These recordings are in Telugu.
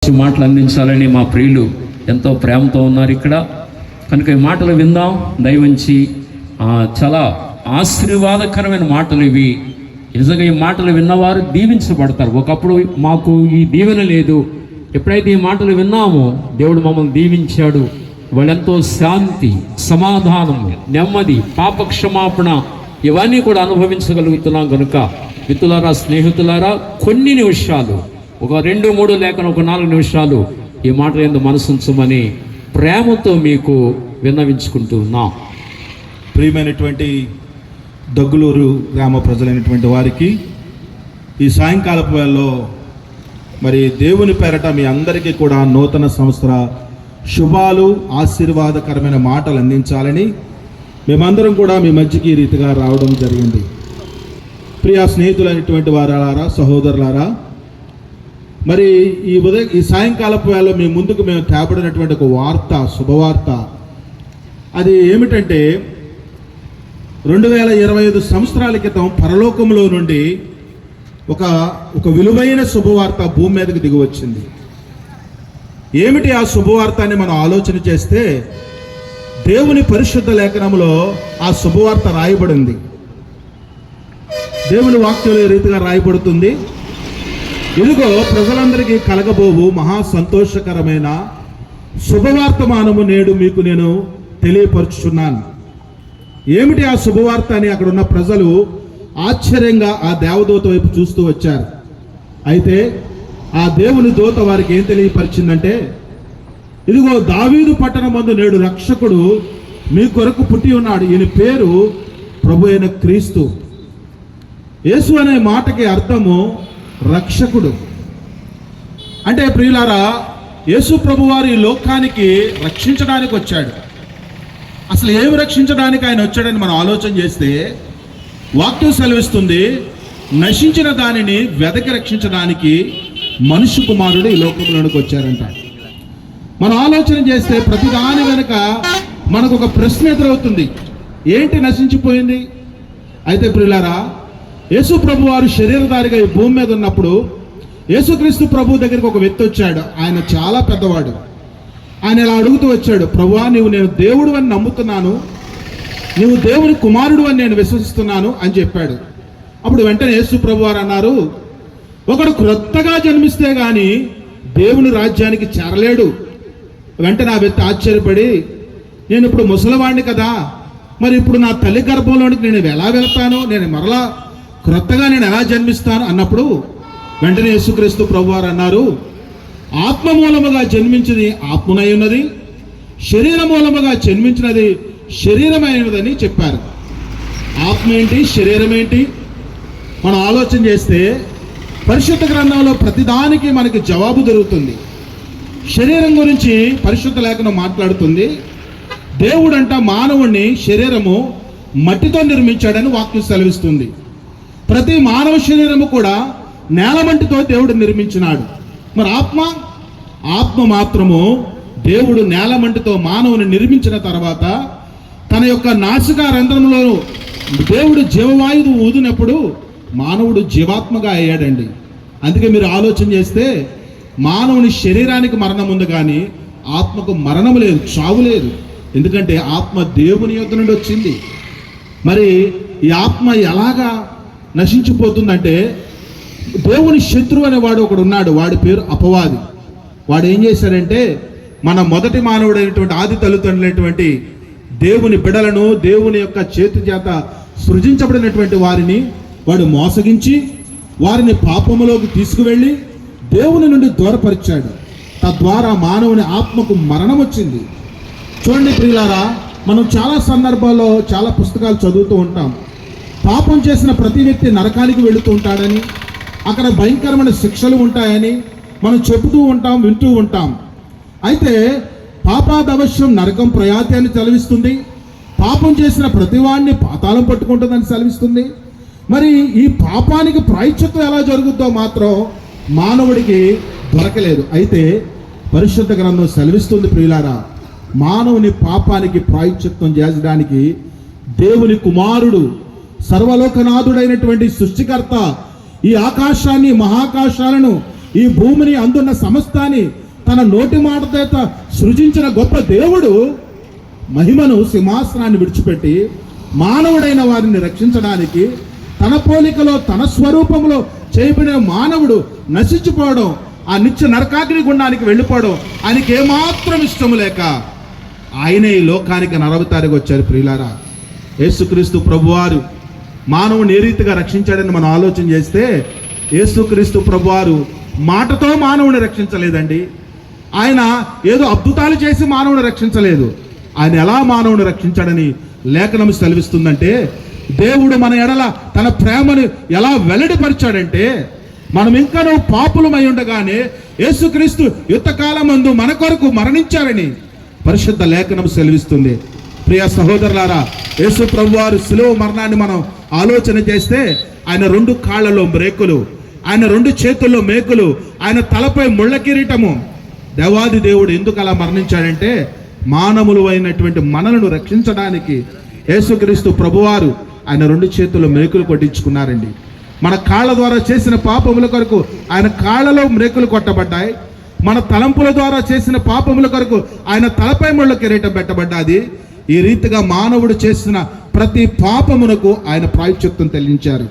మాటలు అందించాలని మా ప్రియులు ఎంతో ప్రేమతో ఉన్నారు ఇక్కడ. కనుక ఈ మాటలు విందాం దయవంచి. చాలా ఆశీర్వాదకరమైన మాటలు ఇవి. నిజంగా ఈ మాటలు విన్నవారు దీవించబడతారు. ఒకప్పుడు మాకు ఈ దీవెన లేదు, ఎప్పుడైతే ఈ మాటలు విన్నామో దేవుడు మమ్మల్ని దీవించాడు. వాళ్ళెంతో శాంతి, సమాధానం, నెమ్మది, పాపక్షమాపణ ఇవన్నీ కూడా అనుభవించగలుగుతున్నాం. కనుక మిత్రులారా, స్నేహితులారా, కొన్ని నిమిషాలు, ఒక 2-3 లేక ఒక 4 నిమిషాలు ఈ మాట యందు మనసుంచమని ప్రేమతో మీకు విన్నవించుకుంటున్నాం. ప్రియమైనటువంటి దగ్గులూరు గ్రామ ప్రజలైనటువంటి వారికి ఈ సాయంకాలపు వేళలో మరి దేవుని పేరట మీ అందరికీ కూడా నూతన సంవత్సర శుభాలు, ఆశీర్వాదకరమైన మాటలు అందించాలని మేమందరం కూడా మీ మధ్యకి ఈ రీతిగా రావడం జరిగింది. ప్రియ స్నేహితులైనటువంటి వారారా, సహోదరులారా, మరి ఈ సాయంకాలపు వేళలో మీ ముందుకు మేము తేబడినటువంటి ఒక వార్త, శుభవార్త. అది ఏమిటంటే 2025 సంవత్సరాల క్రితం పరలోకంలో నుండి ఒక విలువైన శుభవార్త భూమి మీదకి దిగి వచ్చింది. ఏమిటి ఆ శుభవార్త అని మనం ఆలోచన చేస్తే దేవుని పరిశుద్ధ లేఖనంలో ఆ శుభవార్త రాయబడింది. దేవుని వాక్యంలో ఈ రీతిగా రాయబడుతుంది. ఇదిగో ప్రజలందరికీ కలగబోవు మహా సంతోషకరమైన శుభవార్తమానము నేడు మీకు నేను తెలియపరుచుచున్నాను. ఏమిటి ఆ శుభవార్త అని అక్కడ ఉన్న ప్రజలు ఆశ్చర్యంగా ఆ దేవదూత వైపు చూస్తూ వచ్చారు. అయితే ఆ దేవుని దూత వారికి ఏం తెలియపరిచిందంటే, ఇదిగో దావీదు పట్టణమందు నేడు రక్షకుడు మీ కొరకు పుట్టి ఉన్నాడు. ఈయన పేరు ప్రభు అయిన క్రీస్తు. యేసు అనే మాటకి అర్థము రక్షకుడు. అంటే ప్రియులారా, యేసు ప్రభు వారు ఈ లోకానికి రక్షించడానికి వచ్చాడు. అసలు ఏమి రక్షించడానికి ఆయన వచ్చాడని మనం ఆలోచన చేస్తే వాక్యం సెలవిస్తుంది, నశించిన దానిని వెదకి రక్షించడానికి మనుష్య కుమారుడు ఈ లోకంలోనికి వచ్చారంట. మనం ఆలోచన చేస్తే ప్రతి దాని వెనుక మనకు ఒక ప్రశ్న ఎదురవుతుంది, ఏంటి నశించిపోయింది? అయితే ప్రియులారా, యేసు ప్రభు వారు శరీరధారిగా ఈ భూమి మీద ఉన్నప్పుడు యేసుక్రీస్తు ప్రభు దగ్గరికి ఒక వ్యక్తి వచ్చాడు. ఆయన చాలా పెద్దవాడు. ఆయన ఇలా అడుగుతూ వచ్చాడు, ప్రభువా, నేను దేవుడు అని నమ్ముతున్నాను, నీవు దేవుని కుమారుడు అని నేను విశ్వసిస్తున్నాను అని చెప్పాడు. అప్పుడు వెంటనే యేసు ప్రభు వారు అన్నారు, ఒకడు క్రొత్తగా జన్మిస్తే గాని దేవుని రాజ్యానికి చేరలేడు. వెంటనే ఆ వ్యక్తి ఆశ్చర్యపడి, నేను ఇప్పుడు ముసలివాడిని కదా, మరి ఇప్పుడు నా తల్లి గర్భంలోనికి నేను ఎలా వెళ్తాను, నేను మరలా క్రొత్తగా నేను ఎలా జన్మిస్తాను అన్నప్పుడు వెంటనే యేసుక్రీస్తు ప్రభువారు అన్నారు, ఆత్మ మూలముగా జన్మించింది ఆత్మనై ఉన్నది, శరీర మూలముగా జన్మించినది శరీరమైనదని చెప్పారు. ఆత్మ ఏంటి, శరీరం ఏంటి? మనం ఆలోచన చేస్తే పరిశుద్ధ గ్రంథంలో ప్రతిదానికి మనకి జవాబు దొరుకుతుంది. శరీరం గురించి పరిశుద్ధ లేఖనం మాట్లాడుతుంది. దేవుడంట మానవుణ్ణి శరీరము మట్టితో నిర్మించాడని వాక్యం సెలవిస్తుంది. ప్రతి మానవ శరీరము కూడా నేలమంటితో దేవుడు నిర్మించినాడు. మరి ఆత్మ మాత్రము దేవుడు నేలమంటితో మానవుని నిర్మించిన తర్వాత తన యొక్క నాసికా రంధ్రంలో దేవుడు జీవవాయువు ఊదినప్పుడు మానవుడు జీవాత్మగా అయ్యాడండి. అందుకే మీరు ఆలోచన చేస్తే మానవుని శరీరానికి మరణం ఉంది, కానీ ఆత్మకు మరణం లేదు, చావు లేదు. ఎందుకంటే ఆత్మ దేవుని యొద్ద నుండి వచ్చింది. మరి ఈ ఆత్మ ఎలాగా నశించిపోతుందంటే, దేవుని శత్రువు అనేవాడు ఒకడు ఉన్నాడు. వాడి పేరు అపవాది. వాడు ఏం చేశాడంటే, మన మొదటి మానవుడైనటువంటి ఆది తల్లిదండ్రులైనటువంటి దేవుని బిడలను దేవుని యొక్క చేతి చేత సృజించబడినటువంటి వారిని వాడు మోసగించి వారిని పాపములోకి తీసుకువెళ్ళి దేవుని నుండి దూరపరిచాడు. తద్వారా మానవుని ఆత్మకు మరణం వచ్చింది. చూడండి ప్రియులారా, మనం చాలా సందర్భాల్లో చాలా పుస్తకాలు చదువుతూ ఉంటాం. పాపం చేసిన ప్రతి వ్యక్తి నరకానికి వెళుతూ ఉంటాడని, అక్కడ భయంకరమైన శిక్షలు ఉంటాయని మనం చెబుతూ ఉంటాం, వింటూ ఉంటాం. అయితే పాపాదవశ్యం నరకం ప్రయాతి అని సెలవిస్తుంది. పాపం చేసిన ప్రతివాడిని పాతాళం పట్టుకుంటుందని సెలవిస్తుంది. మరి ఈ పాపానికి ప్రాయశ్చిత్తం ఎలా జరుగుతుందో మాత్రం మానవుడికి దొరకలేదు. అయితే పరిశుద్ధ గ్రంథం సెలవిస్తుంది ప్రియులారా, మానవుని పాపానికి ప్రాయశ్చిత్తం చేయడానికి దేవుని కుమారుడు, సర్వలోకనాథుడైనటువంటి సృష్టికర్త ఈ ఆకాశాన్ని మహాకాశాలను ఈ భూమిని అందున్న సమస్తాన్ని తన నోటి మాట చేత సృజించిన గొప్ప దేవుడు మహిమను సింహాసనాన్ని విడిచిపెట్టి మానవుడైన వారిని రక్షించడానికి తన పోలికలో తన స్వరూపంలో చేయబడిన మానవుడు నశించిపోవడం, ఆ నిత్య నరకాగ్ని గుండానికి వెళ్ళిపోవడం ఆయనకి ఏమాత్రం ఇష్టం లేక ఆయనే ఈ లోకానికి నరవతారికి వచ్చారు. ప్రియులారా, యేసుక్రీస్తు ప్రభువారు మానవుని ఏ రీతిగా రక్షించాడని మనం ఆలోచన చేస్తే, యేసుక్రీస్తు ప్రభువారు మాటతో మానవుని రక్షించలేదండి. ఆయన ఏదో అద్భుతాలు చేసి మానవుని రక్షించలేదు. ఆయన ఎలా మానవుని రక్షించాడని లేఖనం సెలవిస్తుందంటే, దేవుడు మన ఎడల తన ప్రేమను ఎలా వెల్లడిపరిచాడంటే, మనం ఇంకనూ పాపులమై ఉండగానే యేసుక్రీస్తు యుద్ధకాలమందు మన కొరకు మరణించారని పరిశుద్ధ లేఖనం సెలవిస్తుంది. ప్రియ సహోదరులారా, యేసు ప్రభువారు శిలువ మరణాన్ని మనం ఆలోచన చేస్తే, ఆయన 2 కాళ్ళలో మ్రేకులు, ఆయన 2 చేతుల్లో మేకులు, ఆయన తలపై ముళ్ళ కిరీటము. దేవాది దేవుడు ఎందుకు అలా మరణించాడంటే, మానవులు అయినటువంటి మనలను రక్షించడానికి యేసుక్రీస్తు ప్రభువారు ఆయన 2 చేతుల్లో మేకులు కొట్టించుకున్నారండి. మన కాళ్ళ ద్వారా చేసిన పాపముల కొరకు ఆయన కాళ్ళలో మేకులు కొట్టబడ్డాయి. మన తలంపుల ద్వారా చేసిన పాపముల కొరకు ఆయన తలపై ముళ్ళ కిరీటం పెట్టబడ్డాది. ఈ రీతిగా మానవుడు చేసిన ప్రతి పాపమునకు ఆయన ప్రాయశ్చిత్తం చెల్లించారు.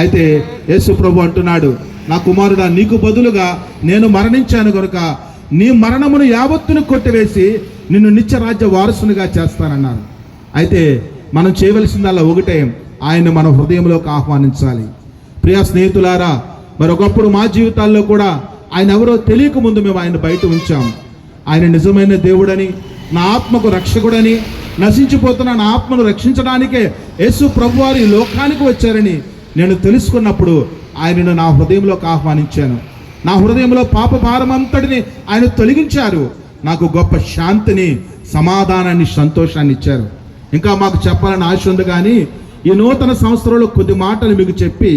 అయితే యేసు ప్రభు అంటున్నాడు, నా కుమారుడా, నీకు బదులుగా నేను మరణించాను కనుక నీ మరణమును యావత్తును కొట్టివేసి నిన్ను నిత్య రాజ్య వారసునిగా చేస్తానన్నారు. అయితే మనం చేయవలసిందల్లా ఒకటే, ఆయన మన హృదయంలోకి ఆహ్వానించాలి. ప్రియ స్నేహితులారా, మరొకప్పుడు మా జీవితాల్లో కూడా ఆయన ఎవరో తెలియక ముందు మేము ఆయన బయట ఉంచాం. ఆయన నిజమైన దేవుడని, నా ఆత్మకు రక్షకుడని, నశించిపోతున్న నా ఆత్మను రక్షించడానికే యేసు ప్రభువారు ఈ లోకానికి వచ్చారని నేను తెలుసుకున్నప్పుడు ఆయనను నా హృదయంలోకి ఆహ్వానించాను. నా హృదయంలో పాప భారం అంతటిని ఆయన తొలగించారు. నాకు గొప్ప శాంతిని, సమాధానాన్ని, సంతోషాన్ని ఇచ్చారు. ఇంకా మాకు చెప్పాలని ఆశ ఉంది, కానీ ఈ నూతన సంవత్సరంలో కొద్ది మాటలు మీకు చెప్పి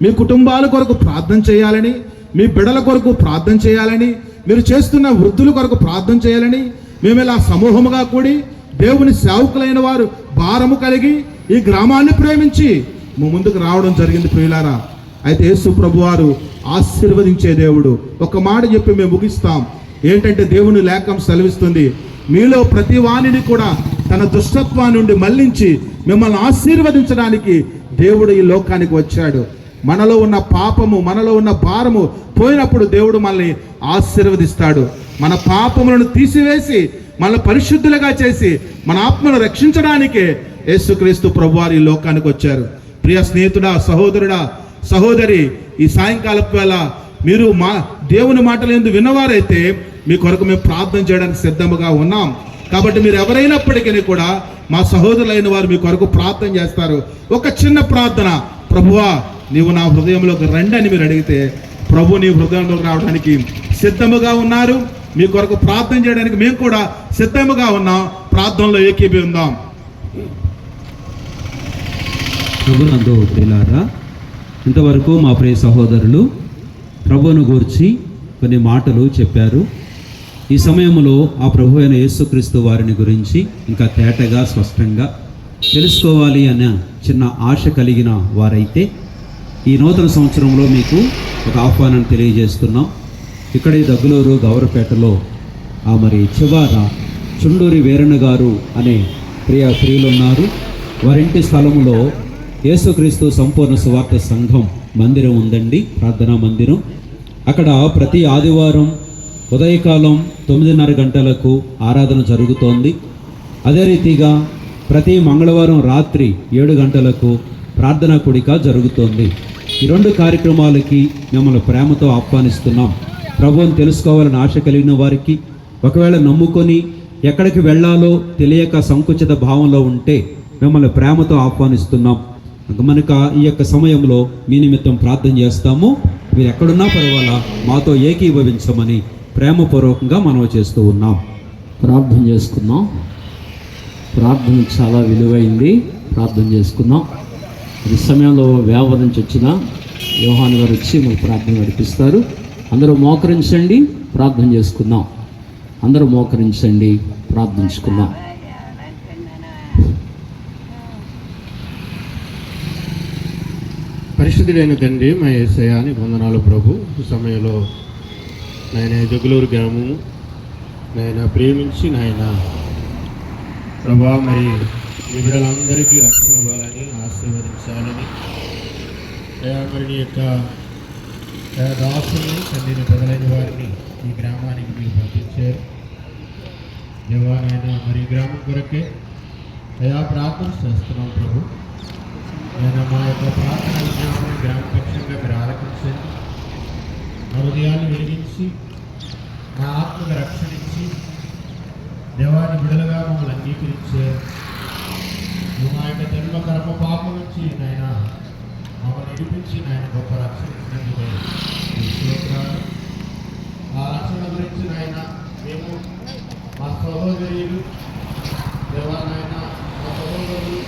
మీ కుటుంబాల కొరకు ప్రార్థన చేయాలని, మీ బిడ్డల కొరకు ప్రార్థన చేయాలని, మీరు చేస్తున్న వృద్ధుల కొరకు ప్రార్థన చేయాలని, మేము ఇలా సమూహముగా కూడి దేవుని సేవకులైన వారు భారము కలిగి ఈ గ్రామాన్ని ప్రేమించి ముందుకు రావడం జరిగింది. ప్రియులారా, అయితే యేసు ప్రభువారు ఆశీర్వదించే దేవుడు. ఒక మాట చెప్పి మేము ముగిస్తాం. ఏంటంటే, దేవుని లేఖనం సెలవిస్తుంది, మీలో ప్రతి వాణిని కూడా తన దుష్టత్వాన్ని నుండి మళ్లించి మిమ్మల్ని ఆశీర్వదించడానికి దేవుడు ఈ లోకానికి వచ్చాడు. మనలో ఉన్న పాపము, మనలో ఉన్న భారము పోయినప్పుడు దేవుడు మనల్ని ఆశీర్వదిస్తాడు. మన పాపములను తీసివేసి మన పరిశుద్ధులుగా చేసి మన ఆత్మను రక్షించడానికే యేసుక్రీస్తు ప్రభువారు ఈ లోకానికి వచ్చారు. ప్రియ స్నేహితుడా, సహోదరుడా, సహోదరి, ఈ సాయంకాలపు వేళ మీరు మా దేవుని మాటలు ఎందుకు విన్నవారైతే మీ కొరకు మేము ప్రార్థన చేయడానికి సిద్ధముగా ఉన్నాం. కాబట్టి మీరు ఎవరైనప్పటికీ కూడా మా సహోదరులైన వారు మీ కొరకు ప్రార్థన చేస్తారు. ఒక చిన్న ప్రార్థన, ప్రభువా నీవు నా హృదయంలోకి రండి అని మీరు అడిగితే ప్రభు నీ హృదయంలోకి రావడానికి సిద్ధముగా ఉన్నారు. మీ కొరకు ప్రార్థన చేయడానికి మేము కూడా సిద్ధముగా ఉన్నాం. ప్రార్థనలో ఏకీభవిందాం. ప్రభునందు ప్రియులారా, ఇంతవరకు మా ప్రియ సహోదరులు ప్రభువును గూర్చి కొన్ని మాటలు చెప్పారు. ఈ సమయంలో ఆ ప్రభు అయిన యేసుక్రీస్తు వారిని గురించి ఇంకా తేటగా, స్పష్టంగా తెలుసుకోవాలి అన్న చిన్న ఆశ కలిగిన వారైతే ఈ నూతన సంవత్సరంలో మీకు ఒక ఆహ్వానాన్ని తెలియజేస్తున్నాం. ఇక్కడ ఈ దగ్గులూరు గౌరపేటలో మరి చివర చుండూరి వీరన్న గారు అనే ప్రియులు ఉన్నారు. వారింటి స్థలంలో యేసుక్రీస్తు సంపూర్ణ సువార్త సంఘం మందిరం ఉందండి, ప్రార్థనా మందిరం. అక్కడ ప్రతి ఆదివారం ఉదయకాలం 9:30 గంటలకు ఆరాధన జరుగుతోంది. అదే రీతిగా ప్రతి మంగళవారం రాత్రి 7 గంటలకు ప్రార్థనా కూడిక జరుగుతోంది. ఈ 2 కార్యక్రమాలకి మిమ్మల్ని ప్రేమతో ఆహ్వానిస్తున్నాం. ప్రభువుని తెలుసుకోవాలని ఆశ కలిగిన వారికి, ఒకవేళ నమ్ముకొని ఎక్కడికి వెళ్ళాలో తెలియక సంకుచిత భావంలో ఉంటే మిమ్మల్ని ప్రేమతో ఆహ్వానిస్తున్నాం. కనుక ఈ యొక్క సమయంలో మీ నిమిత్తం ప్రార్థన చేస్తాము. మీరు ఎక్కడున్నా పర్వాలా మాతో ఏకీభవించమని ప్రేమపూర్వకంగా మనవి చేస్తూ ఉన్నాం. ప్రార్థన చేసుకుందాం. ప్రార్థన చాలా విలువైంది. ప్రార్థన చేసుకుందాం. ఈ సమయంలో వేవ నుంచి వచ్చిన యోహాను గారు వచ్చి మీకు ప్రార్థన నడిపిస్తారు. అందరూ మోకరించండి, ప్రార్థన చేసుకుందాం. అందరూ మోకరించండి, ప్రార్థించుకుందాం. పరిశుద్ధుడైన తండ్రి మా యేసయ్య నీకు వందనాలు ప్రభు. ఈ సమయంలో నాయన జగులూరు గ్రామము నాయన ప్రేమించి నాయన ప్రభా మరి ఈ బిడ్డలందరికీ రక్షణ ఇవ్వాలని ఆశీర్వదించాలని మరి నీ యొక్క దాసుల్ని తండ్రిని ప్రజలైన వారిని ఈ గ్రామానికి మీరు పంపించారు. దేవానైనా మరి ఈ గ్రామం కొరకే అయా ప్రార్థన చేస్తున్నాం ప్రభు. నేను మా యొక్క ప్రార్థన విజ్ఞాపన గ్రామ పక్షంగా మీరు ఆలకించండి. మా హృదయాన్ని వెలిగించి మా ఆత్మకు రక్షణించి దేవాన్ని విడుదలగా మమ్మల్ని అంగీకరించే మా యొక్క జన్మ కర్మ పాపం నుంచి నాయన మమ్మల్ని నడిపించి నాయన గొప్ప రక్షణ ఇచ్చినందుకు ఆ రక్షణ గురించి నాయన మేము మా సహోదరులు దేవానాయన మా సహోదరులు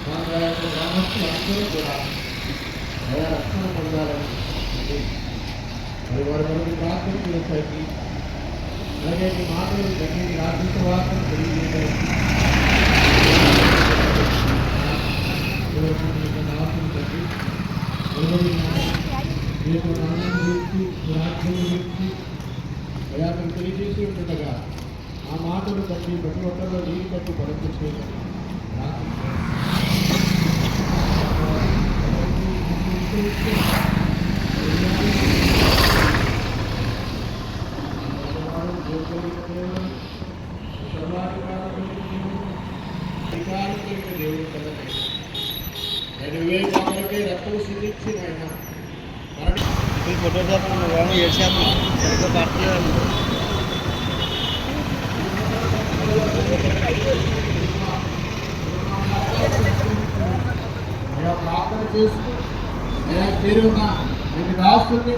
మా యొక్క గ్రామస్తులు అందరూ కూడా అయా రక్షణ పొందాలని మరి వారి వరకు ప్రార్థన చేసేసి అలాగే ఈ మాటలు దగ్గర రాజకీయ వార్తలు తెలియజేయడానికి నాశనం తగ్గి మీకు నాన్న గురించి రాజ్యం గురించి అయా మేము తెలియజేసి ఉంటుండగా ఆ మాటలు బట్టి ప్రతి ఒక్కరిలో నీరు బట్టి పడుతుంది. దేవుడికే రక్తం సిద్ధించి ఆయన ఫోటో ప్రార్థన చేస్తూ పేరున్న మీకు రాస్తుంది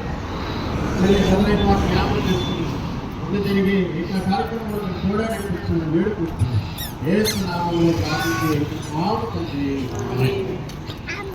మొదలైన వాటి జ్ఞాపకం చేసుకుని ముందు జరిగి ఇట్లా కార్యక్రమంలో కూడా నడిపించిన వేడుకుంటున్నాను. ఏ నామంలో ప్రార్థించి మాకు తండ్రి.